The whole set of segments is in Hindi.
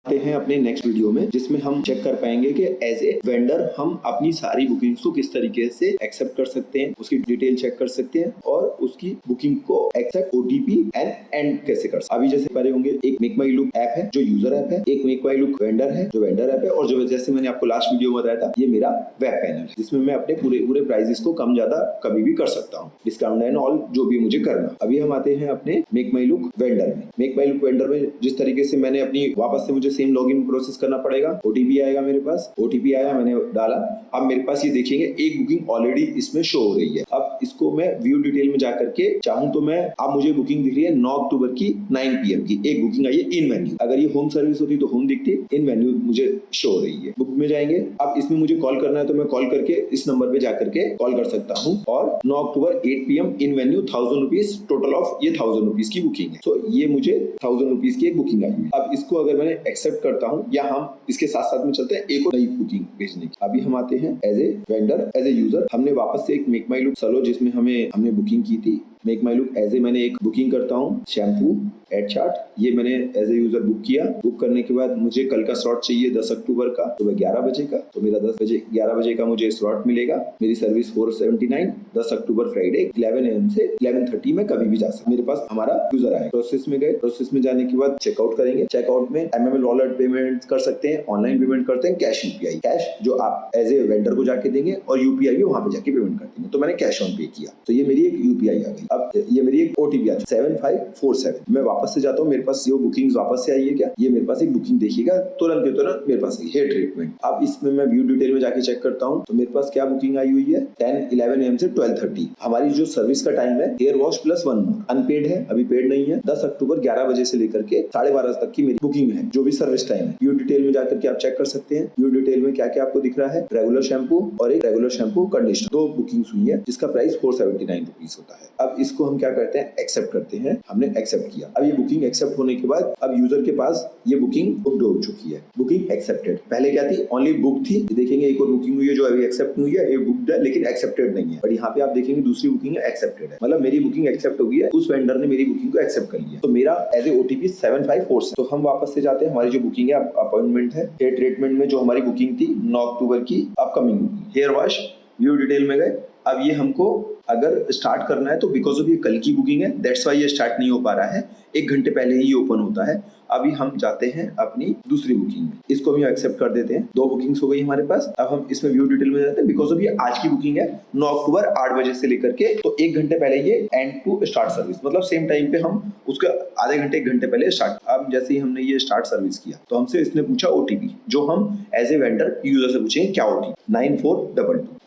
आते हैं अपने नेक्स्ट वीडियो में, जिसमें हम चेक कर पाएंगे कि एज ए वेंडर हम अपनी सारी बुकिंग्स को किस तरीके से एक्सेप्ट कर सकते हैं, उसकी डिटेल चेक कर सकते हैं और उसकी बुकिंग को एक्सेप्ट ओटीपी एंड कैसे कर सकते हैं। अभी जैसे पढ़े होंगे, एक मेक माई लुक ऐप है जो यूजर ऐप है, एक मेक माई लुक वेंडर है जो वेंडर ऐप है, और जो जैसे मैंने आपको लास्ट वीडियो में बताया था ये मेरा वेब पैनल है, जिसमें मैं अपने पूरे प्राइजेस को कम ज्यादा कभी भी कर सकता हूँ, डिस्काउंट एंड ऑल जो भी मुझे करना। अभी हम आते हैं अपने मेक माई लुक वेंडर में। मेक माई लुक वेंडर में जिस तरीके से मैंने अपनी वापस से मुझे सेम लॉगिन प्रोसेस करना पड़ेगा। ओटीपी आएगा, मेरे पास ओटीपी आया, मैंने डाला। अब मेरे पास ये देखेंगे एक बुकिंग ऑलरेडी इसमें शो हो रही है। अब इसको मैं व्यू डिटेल में जाकर के चाहूं तो मैं, अब मुझे बुकिंग दिख रही है 9 अक्टूबर की 9 PM की एक बुकिंग आई है इन वेन्यू। अगर ये होम सर्विस होती तो होम दिखती, इन वेन्यू मुझे शो हो रही है। बुक में जाएंगे, अब इसमें मुझे कॉल करना है तो मैं कॉल करके इस नंबर पे जाकर के कॉल कर सकता हूँ। और 9 अक्टूबर 8 PM in venue 1000 rupees, total of ये 1000 रुपीज की बुकिंग है। तो ये मुझे 1000 रुपीज की एक बुकिंग आई है। अब इसको अगर मैंने एक्सेप्ट करता हूँ, या हम इसके साथ साथ में चलते हैं एक और नई बुकिंग भेजने की। अभी हम आते हैं as a vendor, as a user. हमने वापस से एक मेक माई लुक चलो, जिसमें हमने बुकिंग की थी। Make my look as a मैंने एक बुकिंग करता हूँ, शैम्पू एड चार्ट, ये मैंने एज ए यूजर बुक किया। बुक करने के बाद मुझे कल का स्लॉट चाहिए 10 अक्टूबर का सुबह 11 बजे का, तो मेरा 11 बजे का मुझे स्लॉट मिलेगा। मेरी सर्विस 479, 10 अक्टूबर फ्राइडे 11 AM से 11:30 में कभी भी जा सकता। मेरे पास हमारा यूजर आए, प्रोसेस में गए, प्रोसेस में जाने के बाद चेकआउट करेंगे। चेकआउट में MML वॉलेट पेमेंट कर सकते हैं, ऑनलाइन पेमेंट करते हैं, कैश UPI, कैश जो आप एज ए वेंडर को जाके देंगे और UPI भी वहां पे जाके पेमेंट कर देंगे। तो मैंने कैश ऑन पे किया, तो ये मेरी एक UPI आ गई। अब ये मेरी एक OTP आ गई 7547। मैं वापस से जाता हूँ, मेरे पास ये बुकिंग वापस से आई है क्या, ये मेरे पास एक बुकिंग देखिएगा तुरंत के तुरंत मेरे पास हेयर ट्रीटमेंट। अब इसमें मैं व्यू डिटेल में जाके चेक करता हूँ तो मेरे पास क्या बुकिंग आई हुई है 10-11 AM से 12:30। हमारी जो सर्विस का टाइम है हेयर वॉश प्लस 1 मोर, अनपेड है, अभी पेड नहीं है। 10 अक्टूबर 11 बजे से लेकर के 12:30 तक की मेरी बुकिंग है, जो भी सर्विस टाइम है। व्यू डिटेल में जाकर के आप चेक कर सकते हैं। व्यू डिटेल में क्या क्या आपको दिख रहा है, रेगुलर शैम्पू और एक रेगुलर शैम्पू कंडीशनर, 2 बुकिंग हुई है जिसका प्राइस 479 रुपीज होता है। अब इसको हम क्या करते हैं, एक्सेप्ट करते हैं। हमने एक्सेप्ट किया। अब ये बुकिंग एक्सेप्ट होने के बाद अब यूजर के पास ये बुकिंग बुक्ड हो चुकी है, बुकिंग एक्सेप्टेड। पहले क्या थी, ओनली बुक थी। देखेंगे एक और बुकिंग हुई है जो अभी एक्सेप्ट हुई है, ये बुक्ड है लेकिन एक्सेप्टेड नहीं है। और यहाँ पे आप देखेंगे दूसरी बुकिंग है एक्सेप्टेड है, मतलब मेरी बुकिंग एक्सेप्ट हो गई है, उस वेंडर ने मेरी बुकिंग को एक्सेप्ट कर लिया। तो मेरा एज ए OTP 7547। तो हम वापस से जाते हैं, हमारी जो बुकिंग है अपॉइंटमेंट है, हेयर ट्रीटमेंट में जो हमारी बुकिंग थी 9 अक्टूबर की upcoming hair wash, view detail में गए। अब ये हमको अगर स्टार्ट करना है तो बिकॉज ऑफ ये कल की बुकिंग है, दैट्स वाई ये स्टार्ट नहीं हो पा रहा है, 1 घंटे पहले ही ओपन होता है। अभी हम जाते हैं अपनी दूसरी बुकिंग में, इसको भी एक्सेप्ट कर देते हैं। 2 बुकिंग्स हो गई हमारे पास। अब हम इसमें व्यू डिटेल में जाते हैं, बिकॉज ऑफ ये आज की बुकिंग है 9 अक्टूबर 8 बजे से लेकर के, तो 1 घंटे पहले ये एंड टू स्टार्ट सर्विस, मतलब सेम टाइम पे हम उसके आधे घंटे 1 घंटे पहले स्टार्ट। अब जैसे ही हमने ये स्टार्ट सर्विस किया तो हमसे इसने पूछा OTP, जो हम एज ए वेंडर यूजर से पूछेंगे क्या OTP,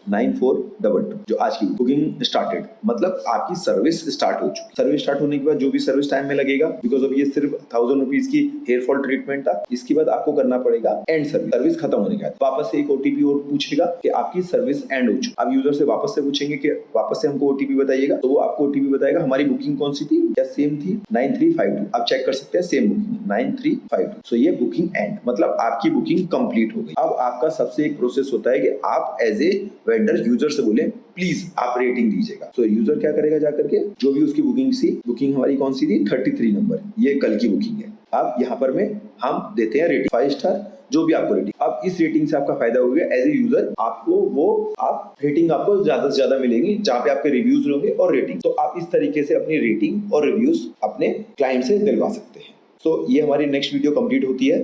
9422 जो आज की बुकिंग स्टार्टेड, मतलब आपकी सर्विस स्टार्ट हो चुकी। सर्विस स्टार्ट होने के बाद जो भी सर्विस टाइम में लगेगा, बिकॉज ऑफ ये सिर्फ 1000 रुपीज की हेयर फॉल ट्रीटमेंट था, इसके बाद आपको करना पड़ेगा एंड सर्विस। सर्विस खत्म होने के बाद वापस से एक OTP और पूछेगा कि आपकी सर्विस एंड हो चुकी। अब यूजर से वापस से पूछेंगे कि वापस से हमको OTP बताइएगा, तो वो आपको OTP बताएगा। हमारी बुकिंग कौन सी थी, क्या सेम थी 9352। आप चेक कर सकते हैं, सेम बुकिंग 9352। सो ये बुकिंग एंड, मतलब आपकी बुकिंग कंप्लीट हो गई। अब आपका सबसे एक प्रोसेस होता है कि आप एज ए वेंडर यूजर से बोले प्लीज आप रेटिंग दीजिएगा। तो यूजर क्या करेगा, जाकर के जो भी उसकी बुकिंग सी, बुकिंग हमारी कौन सी थी 33 नंबर, ये कल की बुकिंग है। अब यहाँ पर में हम देते हैं रेटिंग 5 स्टार, जो भी आपको रेटिंग। अब इस रेटिंग से आपका फायदा हो गया एज ए यूजर, आपको वो आप रेटिंग आपको ज्यादा से ज्यादा मिलेंगी, जहाँ पे आपके रिव्यूज होंगे और रेटिंग। तो आप इस तरीके से अपनी रेटिंग और रिव्यूज अपने क्लाइंट से दिलवा सकते हैं। तो ये हमारी नेक्स्ट वीडियो कंप्लीट होती है।